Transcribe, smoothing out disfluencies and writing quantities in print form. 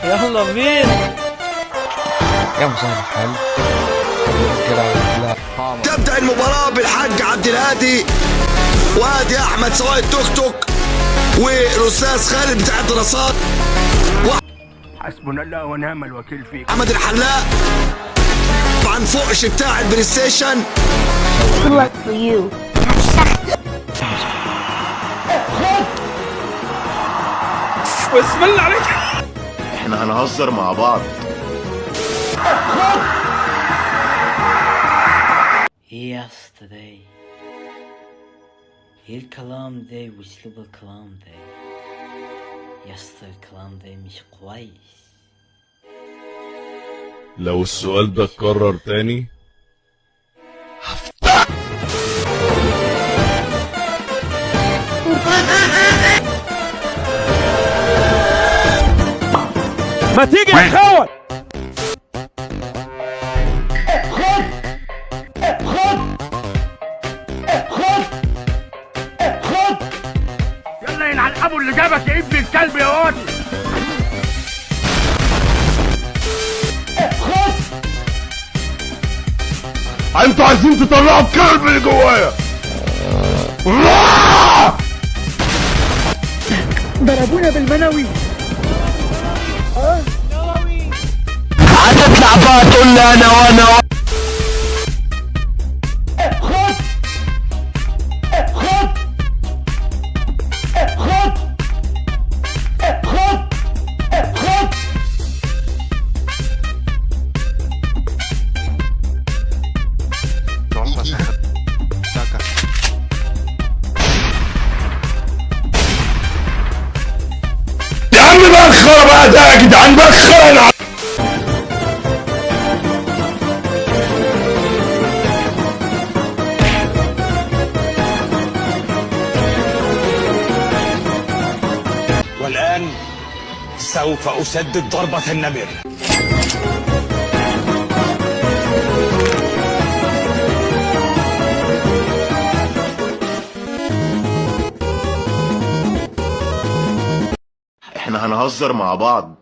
يلا بينا. يا مسهل الحال. تبدأ المباراة بالحاج عبد الهادي وادي احمد سواق التوك توك والاستاذ خالد بتاع الدراسات حسبنا الله ونعم الوكيل فيك. احمد الحلاق طبعا فوقش بتاع البلاي ستيشن. Good luck for you. بسم الله عليك. احنا هنهزر مع بعض. Yesterday الكلام ده واسلوب الكلام ده الكلام ده مش كويس. لو السؤال ده اتكرر تاني ما تيجي يا خول. يلا ينعل ابو اللي جابك يا ابن الكلب يا وادي. انتوا عايزين تطلعوا الكلب اللي جوايا. ضربونا بالمنوي. هتطلع بقى تقول لي انا يا عم بخر بقى ده يا جدعان بخر انا. والآن سوف أسدد ضربة النمر. احنا هنهزر مع بعض.